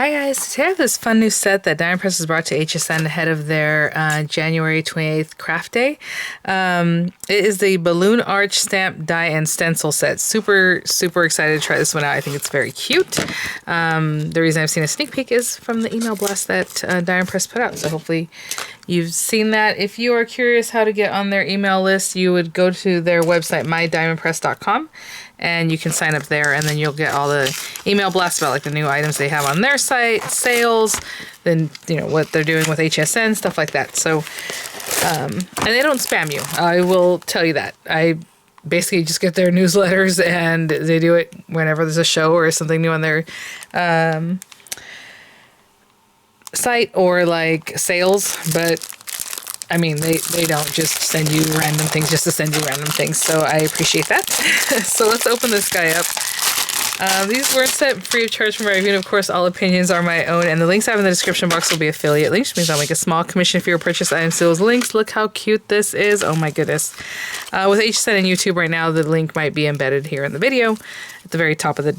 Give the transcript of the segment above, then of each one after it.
Hi guys, today I have this fun new set that Diamond Press has brought to HSN ahead of their January 28th craft day. It is the Balloon Arch Stamp Die and Stencil set. Super excited to try this one out. I think it's very cute. The reason I've seen a sneak peek is from the email blast that Diamond Press put out. So hopefully you've seen that. If you are curious how to get on their email list, you would go to their website, mydiamondpress.com. And you can sign up there, and then you'll get all the email blasts about like the new items they have on their site, sales, then what they're doing with HSN, stuff like that. So, and they don't spam you. I will tell you that. I basically just get their newsletters, and they do it whenever there's a show or something new on their site or like sales, but I mean, they don't just send you random things just to send you random things, so I appreciate that. So let's open this guy up. These were sent free of charge from my review, and of course all opinions are my own, and the links I have in the description box will be affiliate links, which means I'll make a small commission for your purchase items to those links. Look how cute this is. Oh my goodness. With HSN and YouTube right now, the link might be embedded here in the video at the very top of the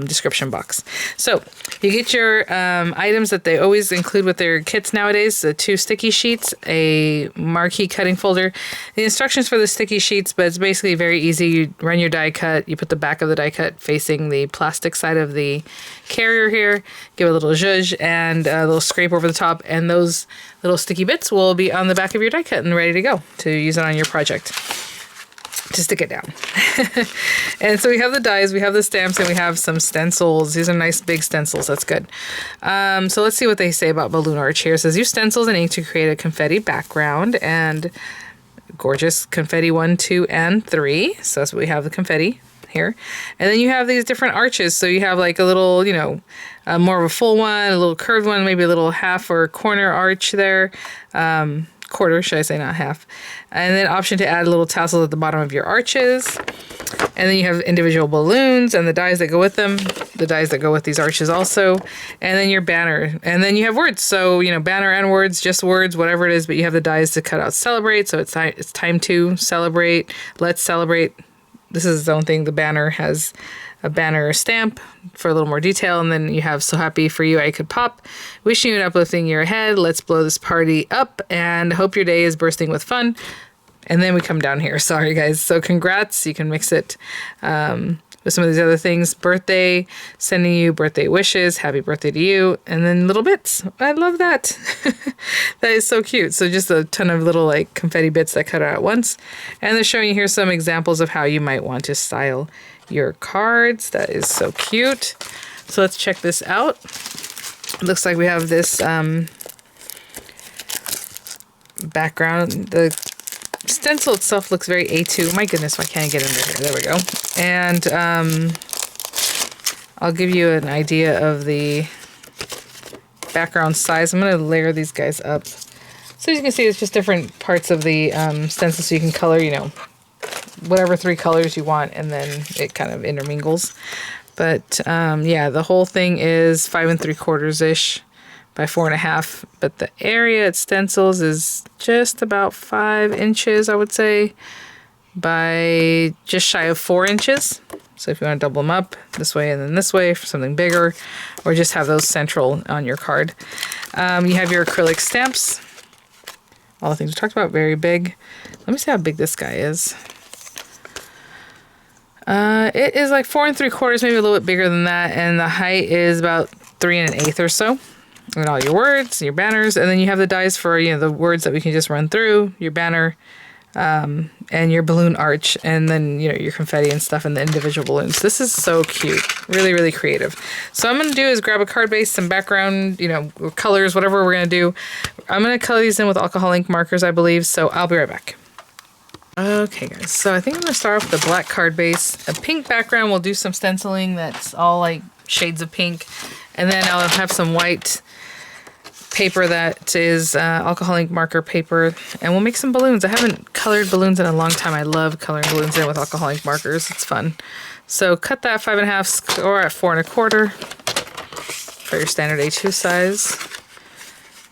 description box. So you get your items that they always include with their kits nowadays, the 2 sticky sheets, a marquee cutting folder, the instructions for the sticky sheets, but it's basically very easy. You run your die cut, you put the back of the die cut facing the plastic side of the carrier here, give it a little zhuzh and a little scrape over the top, and those little sticky bits will be on the back of your die cut and ready to go to use it on your project. To stick it down. And so we have the dies, we have the stamps, and we have some stencils. These are nice big stencils. That's good. So let's see what they say about Balloon Arch here. It says, use stencils and ink to create a confetti background, and gorgeous confetti 1, 2, and 3. So that's what we have, the confetti here. And then you have these different arches. So you have like a little, more of a full one, a little curved one, maybe a little half or corner arch there. Quarter, should I say, not half. And then option to add little tassels at the bottom of your arches. And then you have individual balloons and the dies that go with them, the dies that go with these arches also. And then your banner. And then you have words. So, banner and words, just words, whatever it is, but you have the dies to cut out celebrate. So it's time to celebrate. Let's celebrate. This is its own thing. The banner has a banner stamp for a little more detail, and then you have so happy for you I could pop, wishing you an uplifting year ahead, let's blow this party up, and hope your day is bursting with fun. And then we come down here. Sorry guys. So congrats. You can mix it with some of these other things. Birthday, sending you birthday wishes, happy birthday to you, and then little bits. I love that. That is so cute. So just a ton of little like confetti bits that cut out at once, and they're showing you here some examples of how you might want to style your cards. That is so cute. So let's check this out. It looks like we have this background. The stencil itself looks very A2. My goodness, why can't I get under here? There we go. And I'll give you an idea of the background size. I'm going to layer these guys up. So as you can see, it's just different parts of the stencil, so you can color, whatever 3 colors you want, and then it kind of intermingles. But yeah, the whole thing is 5 3/4-ish by 4.5, but the area it stencils is just about 5 inches, I would say, by just shy of 4 inches. So if you want to double them up this way and then this way for something bigger, or just have those central on your card. You have your acrylic stamps. All the things we talked about, very big. Let me see how big this guy is. It is like 4 3/4, maybe a little bit bigger than that, and the height is about 3 1/8 or so. And all your words, your banners, and then you have the dies for the words that we can just run through, your banner, and your balloon arch, and then your confetti and stuff, and the individual balloons. This is so cute, really creative. So what I'm gonna do is grab a card base, some background, colors, whatever we're gonna do. I'm gonna color these in with alcohol ink markers, I believe. So I'll be right back. Okay guys, so I think I'm going to start off with a black card base, a pink background. We'll do some stenciling that's all like shades of pink, and then I'll have some white paper that is alcohol ink marker paper, and we'll make some balloons. I haven't colored balloons in a long time. I love coloring balloons in with alcohol ink markers. It's fun. So cut that 5 1/2 or at 4 1/4 for your standard A2 size,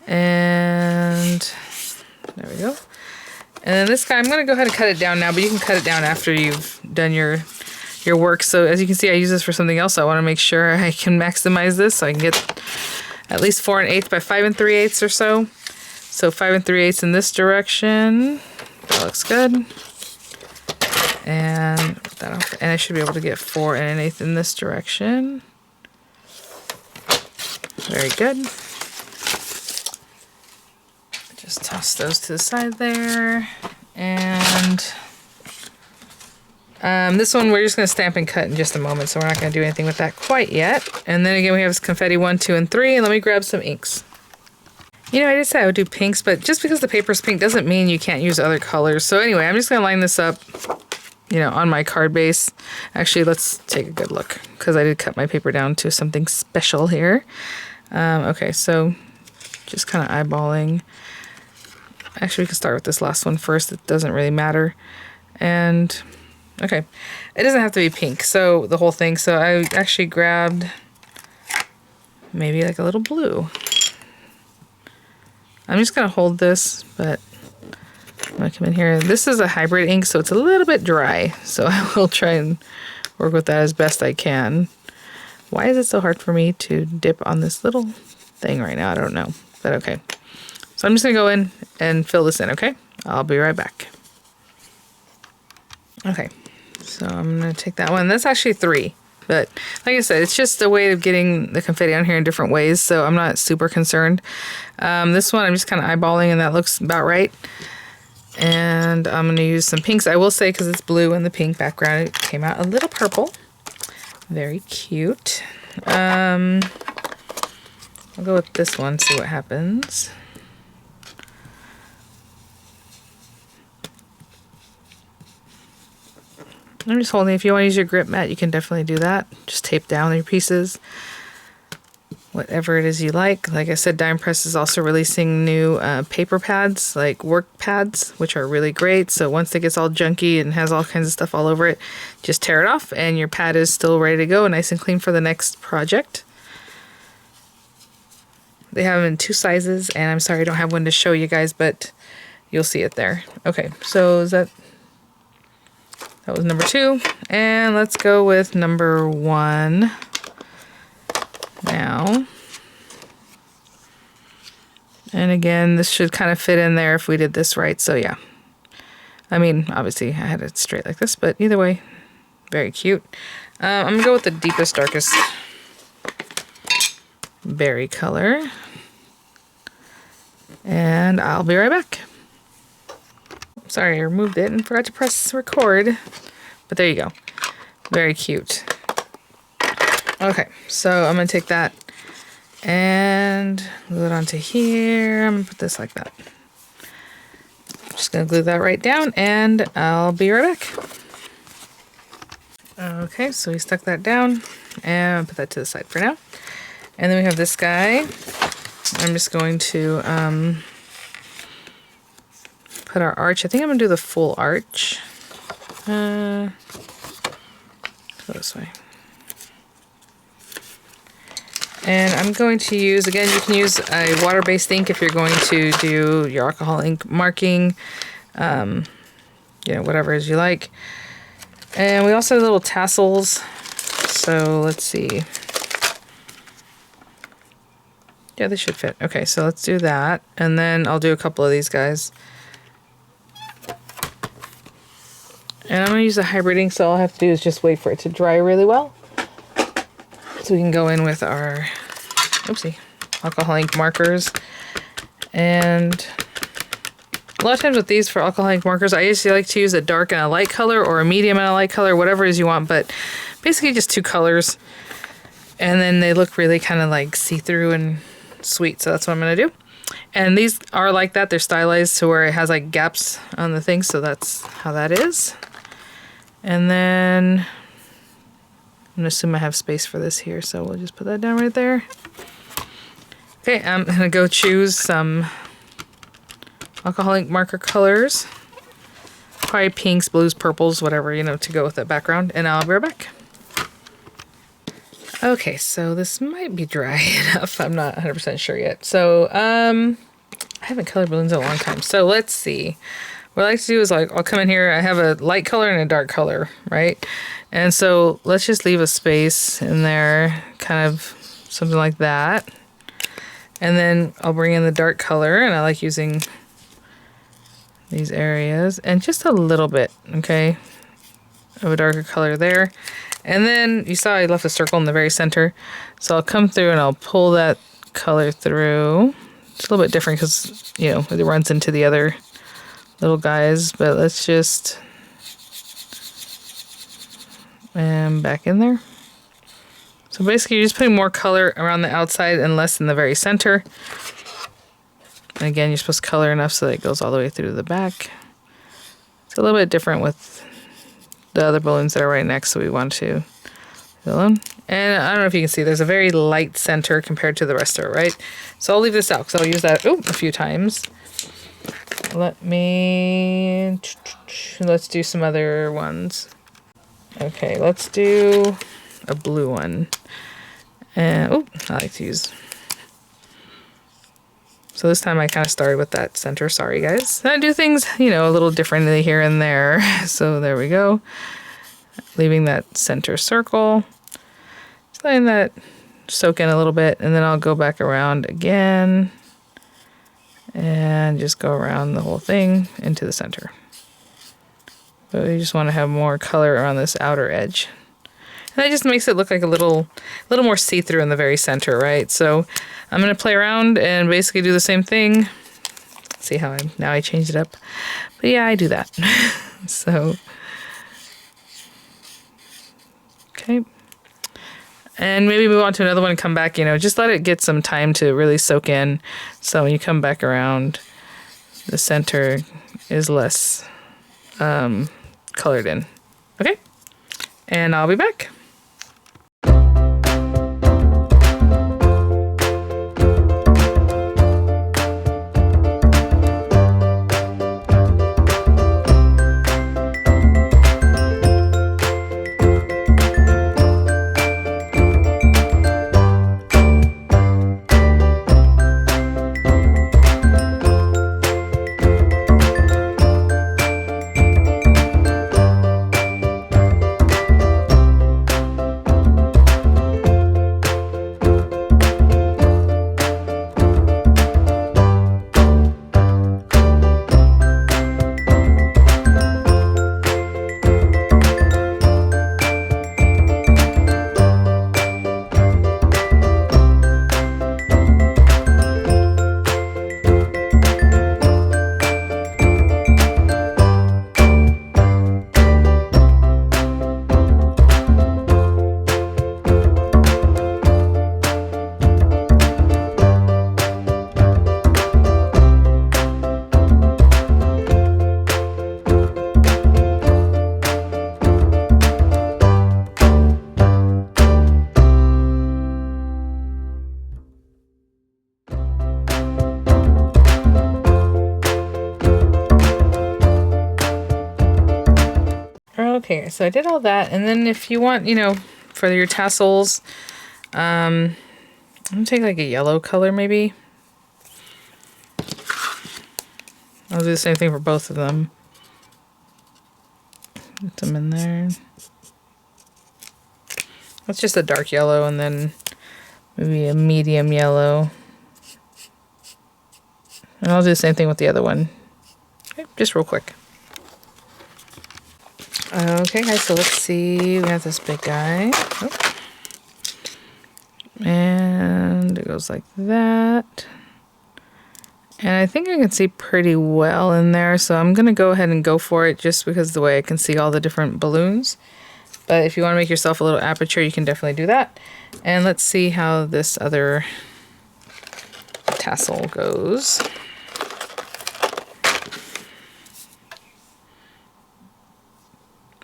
and there we go. And then this guy, I'm going to go ahead and cut it down now, but you can cut it down after you've done your your work. So as you can see, I use this for something else. So I want to make sure I can maximize this so I can get at least 4 1/8 by 5 3/8 or so. So 5 3/8 in this direction. That looks good. And that off, and I should be able to get 4 1/8 in this direction. Very good. Just toss those to the side there. And this one we're just going to stamp and cut in just a moment, so we're not going to do anything with that quite yet. And then again, we have this confetti 1, 2, and 3, and let me grab some inks. You know, I did say I would do pinks, but just because the paper's pink doesn't mean you can't use other colors. So anyway, I'm just going to line this up, you know, on my card base. Actually, let's take a good look, because I did cut my paper down to something special here. Okay, so just kind of eyeballing. Actually, we can start with this last one first. It doesn't really matter. And okay, it doesn't have to be pink, so the whole thing. So I actually grabbed maybe like a little blue. I'm just gonna hold this, but I'm gonna come in here. This is a hybrid ink, so it's a little bit dry. So I will try and work with that as best I can. Why is it so hard for me to dip on this little thing right now? I don't know, but okay. So I'm just gonna go in and fill this in, okay? I'll be right back. Okay, so I'm gonna take that one. That's actually 3, but like I said, it's just a way of getting the confetti on here in different ways, so I'm not super concerned. This one I'm just kind of eyeballing, and that looks about right. And I'm gonna use some pinks. I will say, because it's blue in the pink background, it came out a little purple. Very cute. I'll go with this one, see what happens. I'm just holding. If you want to use your grip mat, you can definitely do that. Just tape down your pieces. Whatever it is you like. Like I said, Dime Press is also releasing new paper pads, like work pads, which are really great. So once it gets all junky and has all kinds of stuff all over it, just tear it off and your pad is still ready to go, nice and clean for the next project. They have them in 2 sizes, and I'm sorry I don't have one to show you guys, but you'll see it there. Okay, so that was number 2, and let's go with number 1 now. And again, this should kind of fit in there if we did this right, so yeah. I mean, obviously I had it straight like this, but either way, very cute. I'm gonna go with the deepest, darkest berry color, and I'll be right back. Sorry, I removed it and forgot to press record, but there you go. Very cute. Okay, so I'm gonna take that and glue it onto here. I'm gonna put this like that. Just gonna glue that right down, and I'll be right back. Okay, so we stuck that down, and I'll put that to the side for now. And then we have this guy. I'm just going to put our arch. I think I'm gonna do the full arch. Go this way. And I'm going to use, again, you can use a water-based ink if you're going to do your alcohol ink marking, you know, whatever it is you like. And we also have little tassels. So let's see. Yeah, they should fit. Okay, so let's do that. And then I'll do a couple of these guys. And I'm going to use a hybrid ink, so all I have to do is just wait for it to dry really well. So we can go in with our, oopsie, alcohol ink markers. And a lot of times with these for alcohol ink markers, I usually like to use a dark and a light color, or a medium and a light color, whatever it is you want, but basically just 2 colors. And then they look really kind of like see-through and sweet, so that's what I'm going to do. And these are like that. They're stylized to where it has like gaps on the thing, so that's how that is. And then I'm going to assume I have space for this here, so we'll just put that down right there. Okay, I'm going to go choose some alcohol ink marker colors. Probably pinks, blues, purples, whatever, you know, to go with the background. And I'll be right back. Okay, so this might be dry enough. I'm not 100% sure yet. So, I haven't colored balloons in a long time. So let's see. what I like to do is like, I'll come in here, I have a light color and a dark color, right? And so let's just leave a space in there, kind of something like that. And then I'll bring in the dark color, and I like using these areas and just a little bit, okay, of a darker color there. And then you saw I left a circle in the very center. So I'll come through and I'll pull that color through. It's a little bit different because, you know, it runs into the other little guys, but let's just, and back in there. So basically you're just putting more color around the outside and less in the very center. And again, you're supposed to color enough so that it goes all the way through the back. It's a little bit different with the other balloons that are right next, so we want to leave it alone. And I don't know if you can see, there's a very light center compared to the rest of it, right? So I'll leave this out because I'll use that a few times. Let's do some other ones. Okay, let's do a blue one. And I like to use. So this time I kind of started with that center. Sorry, guys. I do things, you know, a little differently here and there. So there we go. Leaving that center circle. Just letting that soak in a little bit. And then I'll go back around again. And just go around the whole thing into the center. But we just want to have more color around this outer edge. And that just makes it look like a little more see-through in the very center, right? So I'm going to play around and basically do the same thing. See how now I changed it up. But yeah, I do that. So, okay. And maybe move on to another one and come back, you know, just let it get some time to really soak in. So when you come back around, the center is less colored in. Okay? And I'll be back. Okay, so I did all that, and then if you want, you know, for your tassels, I'm gonna take like a yellow color maybe. I'll do the same thing for both of them. Put them in there. That's just a dark yellow, and then maybe a medium yellow. And I'll do the same thing with the other one. Okay, just real quick. Okay, guys, so let's see. We have this big guy. Oh. And it goes like that. And I think I can see pretty well in there, so I'm going to go ahead and go for it just because of the way I can see all the different balloons. But if you want to make yourself a little aperture, you can definitely do that. And let's see how this other tassel goes.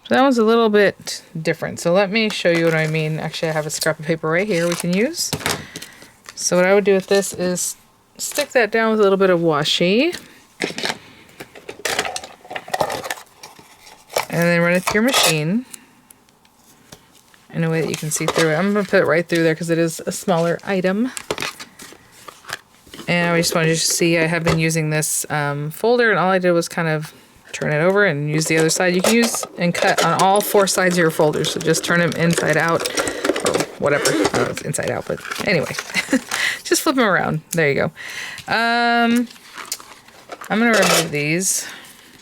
So that one's a little bit different. So let me show you what I mean. Actually, I have a scrap of paper right here we can use. So what I would do with this is stick that down with a little bit of washi. And then run it through your machine in a way that you can see through it. I'm going to put it right through there because it is a smaller item. And I just wanted you to see I have been using this folder, and all I did was kind of turn it over and use the other side. You can use and cut on all 4 sides of your folders. So just turn them inside out or whatever. I don't know if it's inside out, but anyway, just flip them around. There you go. I'm going to remove these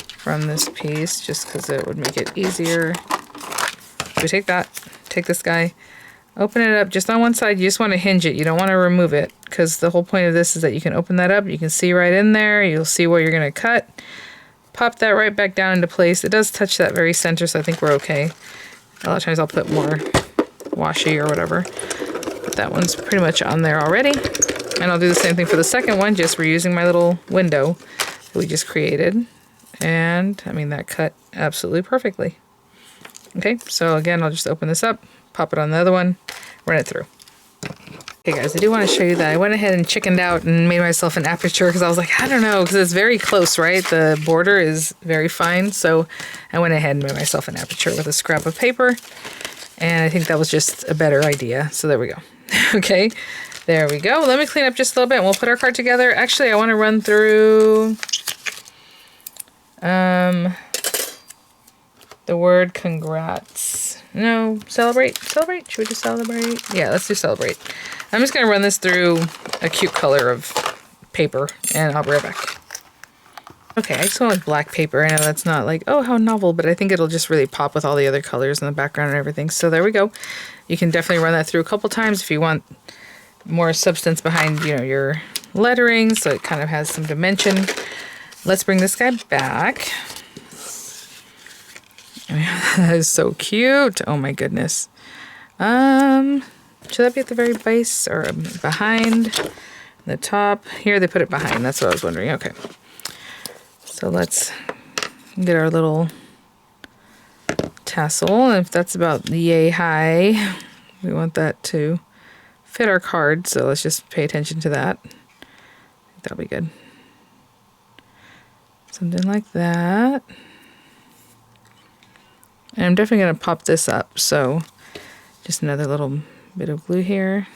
from this piece just because it would make it easier. So take that, take this guy, open it up just on one side. You just want to hinge it. You don't want to remove it because the whole point of this is that you can open that up. You can see right in there. You'll see where you're going to cut. Pop that right back down into place. It does touch that very center, so I think we're okay. A lot of times I'll put more washi or whatever. But that one's pretty much on there already. And I'll do the same thing for the second one, just reusing my little window that we just created. And, I mean, that cut absolutely perfectly. Okay, so again, I'll just open this up, pop it on the other one, run it through. Okay guys, I do want to show you that I went ahead and chickened out and made myself an aperture because I was like, I don't know, because it's very close, right? The border is very fine, so I went ahead and made myself an aperture with a scrap of paper, and I think that was just a better idea, so there we go. Okay, there we go. Let me clean up just a little bit and we'll put our card together. Actually, I want to run through the word congrats. No, celebrate? Celebrate? Should we just celebrate? Yeah, let's do celebrate. I'm just going to run this through a cute color of paper, and I'll be right back. Okay, I just went with black paper. I know that's not like, oh, how novel, but I think it'll just really pop with all the other colors in the background and everything. So there we go. You can definitely run that through a couple times if you want more substance behind, you know, your lettering, so it kind of has some dimension. Let's bring this guy back. That is so cute. Oh my goodness. Should that be at the very base or behind the top? Here they put it behind. That's what I was wondering. Okay. So let's get our little tassel. If that's about yay high, we want that to fit our card. So let's just pay attention to that. I think that'll be good. Something like that. And I'm definitely going to pop this up, so just another little bit of glue here.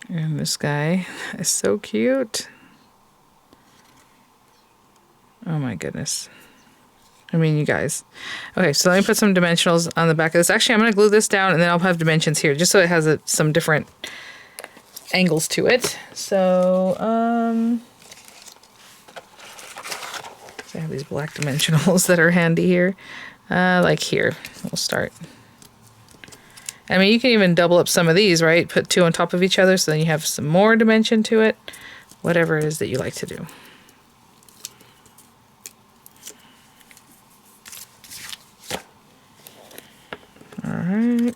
And this guy is so cute. Oh my goodness. I mean, you guys. Okay, so let me put some dimensionals on the back of this. Actually, I'm going to glue this down, and then I'll have dimensions here, just so it has some different angles to it. So, I have these black dimensionals that are handy here. Like here, we'll start. I mean, you can even double up some of these, right? Put 2 on top of each other so then you have some more dimension to it. Whatever it is that you like to do. Alright.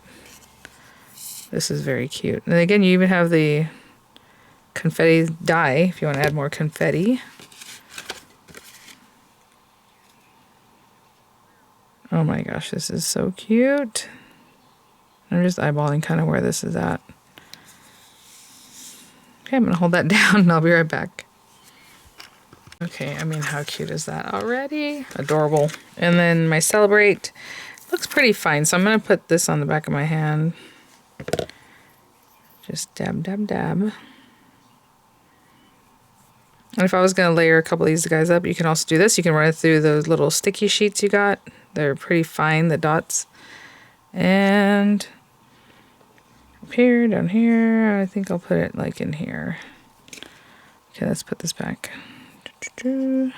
This is very cute. And again, you even have the confetti die if you want to add more confetti. Oh my gosh, this is so cute. I'm just eyeballing kind of where this is at. Okay, I'm going to hold that down and I'll be right back. Okay, I mean, how cute is that already? Adorable. And then my Celebrate looks pretty fine, so I'm going to put this on the back of my hand. Just dab, dab, dab. And if I was going to layer a couple of these guys up, you can also do this. You can run it through those little sticky sheets you got. They're pretty fine, the dots. And up here, down here, I think I'll put it like in here. Okay, let's put this back. Down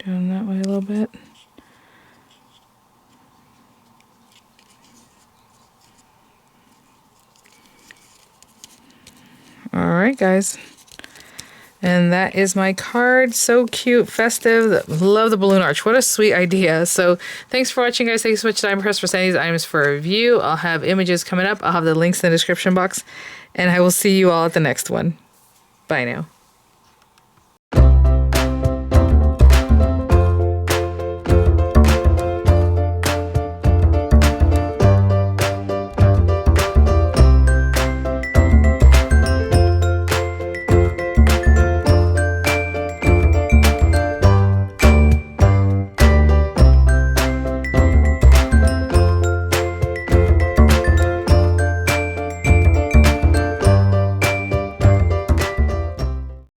that way a little bit. All right, guys. And that is my card. So cute, festive. Love the balloon arch. What a sweet idea. So thanks for watching, guys. Thanks so much, Time Press, for sending these items for review. I'll have images coming up. I'll have the links in the description box. And I will see you all at the next one. Bye now.